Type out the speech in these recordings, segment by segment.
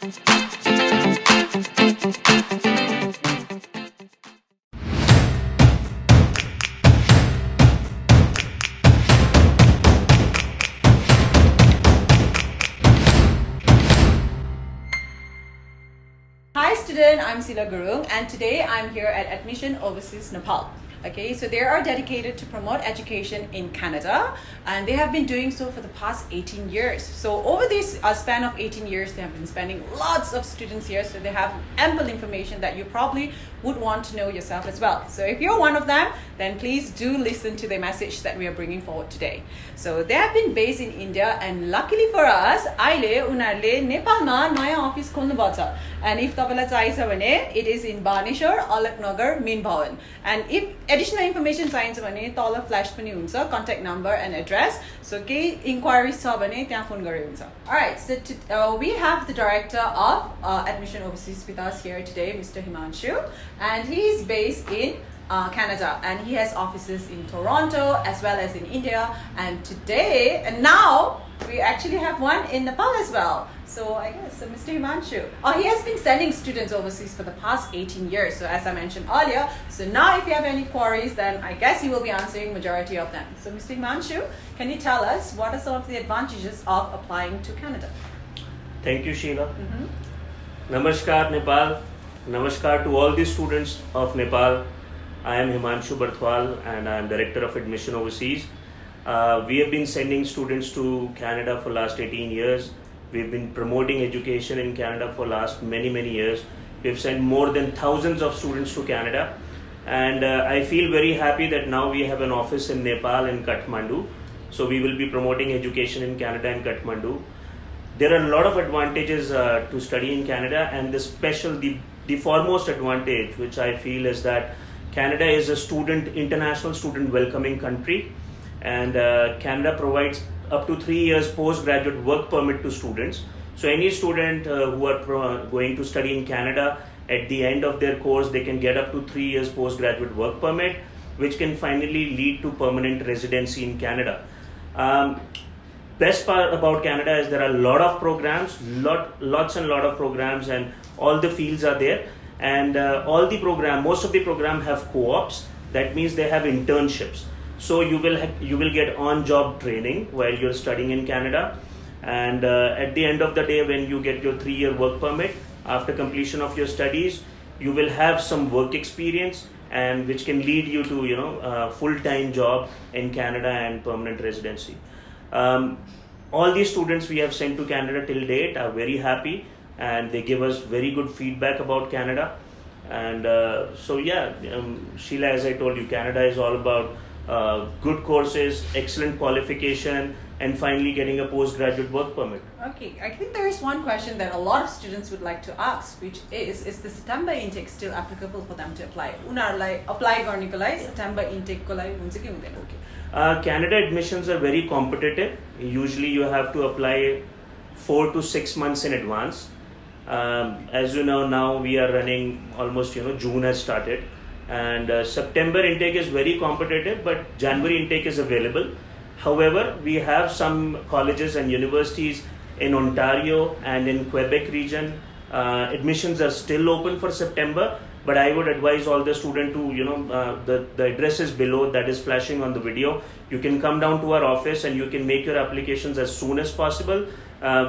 Hi student, I'm Sila Gurung and today I'm here at Admission Overseas Nepal. Okay, so they are dedicated to promote education in Canada and they have been doing so for the past 18 years. So over this span of 18 years, they have been spending lots of students here, so they have ample information that you probably would want to know yourself as well. So if you're one of them, then please do listen to the message that we are bringing forward today. So they have been based in India and luckily for us, अहिले उनीहरूले नेपालमा नयाँ office खोल्नुभएको छ. And if तपाईलाई चाहिन्छ भने it is in Baneshwar, Aloknagar main bhavan. And if additional information चाहिन्छ भने तल फ्ल्याश पनि हुन्छ, contact number and address. So केही inquiries छ भने त्यहाँ फोन गरे हुन्छ. Alright, so we have the director of Admission Overseas with us here today, Mr. Himanshu, and he is based in Canada and he has offices in Toronto as well as in India, and today and now we actually have one in Nepal as well. So I guess Mr. Himanshu, he has been sending students overseas for the past 18 years. So as I mentioned earlier, so now if you have any queries, then I guess you will be answering majority of them. So Mr. Himanshu, can you tell us what are some of the advantages of applying to Canada? Thank you, Sheila. Namaskar, Nepal. Namaskar to all the students of Nepal. I am Himanshu Barthwal and I am Director of Admission Overseas. We have been sending students to Canada for last 18 years. We've been promoting education in Canada for last many years. We've sent more than thousands of students to Canada, and I feel very happy that now we have an office in Nepal and Kathmandu. So we will be promoting education in Canada and Kathmandu. There are a lot of advantages to study in Canada, and the foremost advantage which I feel is that Canada is a international student welcoming country, and Canada provides up to 3 years postgraduate work permit to students. So any student who are going to study in Canada, at the end of their course, they can get up to 3 years postgraduate work permit, which can finally lead to permanent residency in Canada. Best part about Canada is there are a lot of programs, lots of programs, and all the fields are there. And most of the program have co-ops. That means they have internships. So you will get on-job training while you're studying in Canada. And at the end of the day, when you get your 3-year work permit, after completion of your studies, you will have some work experience, and which can lead you to a full-time job in Canada and permanent residency. All these students we have sent to Canada till date are very happy, and they give us very good feedback about Canada. And Sheila, as I told you, Canada is all about good courses, excellent qualification, and finally getting a postgraduate work permit. Okay, I think there is one question that a lot of students would like to ask, which is the September intake still applicable for them to apply? Unarlai apply garneko lai September intake ko lai huncha ki hunदैन? Okay. Canada admissions are very competitive. Usually you have to apply 4 to 6 months in advance. As you know, now we are running almost, June has started, and September intake is very competitive, but January intake is available. However, we have some colleges and universities in Ontario and in Quebec region. Admissions are still open for September, but I would advise all the students to, the address is below, that is flashing on the video. You can come down to our office and you can make your applications as soon as possible.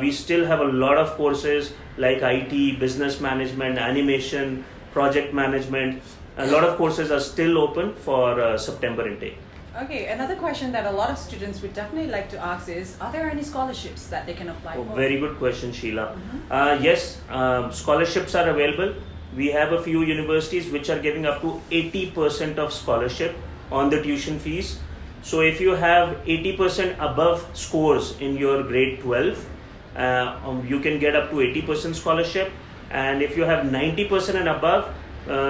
We still have a lot of courses like IT, business management, animation, project management. A lot of courses are still open for September intake. Okay, another question that a lot of students would definitely like to ask is, are there any scholarships that they can apply for? Very good question, Sheila. Yes, scholarships are available. We have a few universities which are giving up to 80% of scholarship on the tuition fees. So if you have 80% above scores in your grade 12, you can get up to 80% scholarship. And if you have 90% and above,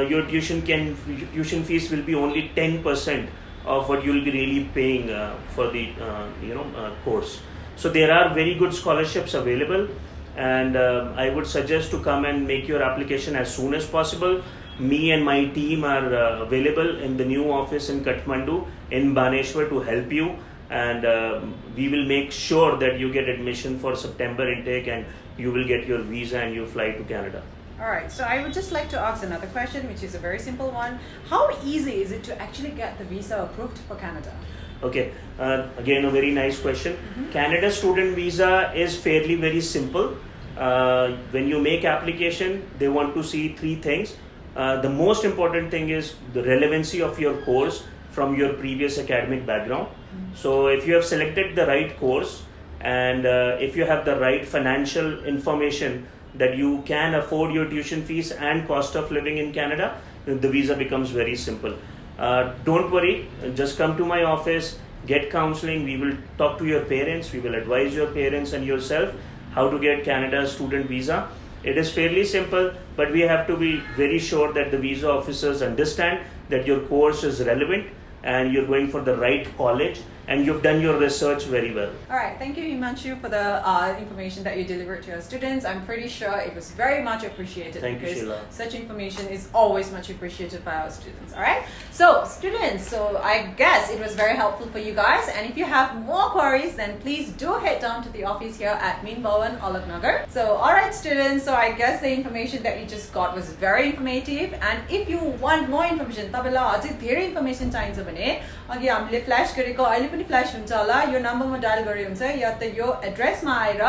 your tuition fees will be only 10% of what you'll be really paying for the course. So there are very good scholarships available, and I would suggest to come and make your application as soon as possible. Me and my team are available in the new office in Kathmandu in Baneshwar to help you, and we will make sure that you get admission for September intake and you will get your visa and you fly to Canada. All right, so I would just like to ask another question, which is a very simple one. How easy is it to actually get the visa approved for Canada? Okay, again a very nice question. Canada student visa is fairly very simple. When you make application, they want to see three things. The most important thing is the relevancy of your course from your previous academic background. So if you have selected the right course and if you have the right financial information that you can afford your tuition fees and cost of living in Canada, the visa becomes very simple. Don't worry, just come to my office, get counseling, we will talk to your parents, we will advise your parents and yourself how to get Canada's student visa. It is fairly simple, but we have to be very sure that the visa officers understand that your course is relevant and you're going for the right college and you've done your research very well. All right, thank you, Himanshu, for the information that you delivered to our students. I'm pretty sure it was very much appreciated. Thank you, because Sheila. such information is always much appreciated by our students. All right, so students, so I guess it was very helpful for you guys. And if you have more queries, then please do head down to the office here at Min Bhawan, Aloknagar. So, all right, students. So I guess the information that you just got was very informative. And if you want more information, तपाईलाई अझै धेरै information चाहिन्छ भने अघि हामीले flash गरेको अहिले पनि फ्ल्याश हुन्छ होला यो नम्बरमा डायल गरे हुन्छ या त यो एड्रेसमा आएर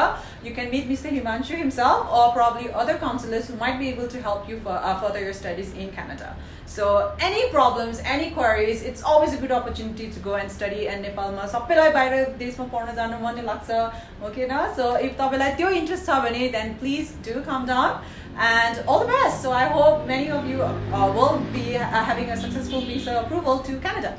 you can meet Mr. Himanshu himself or probably other counselors who might be able to help you for further your studies in Canada. So any problems, any queries, it's always a good opportunity to go and study in Nepal ma सबैलाई बाहिर देशमा पढ्न जानु मन लाग्छ okay na. So if तपाईलाई त्यो interest छ भने then please do come down and all the best. So I hope many of you will be having a successful visa approval to Canada.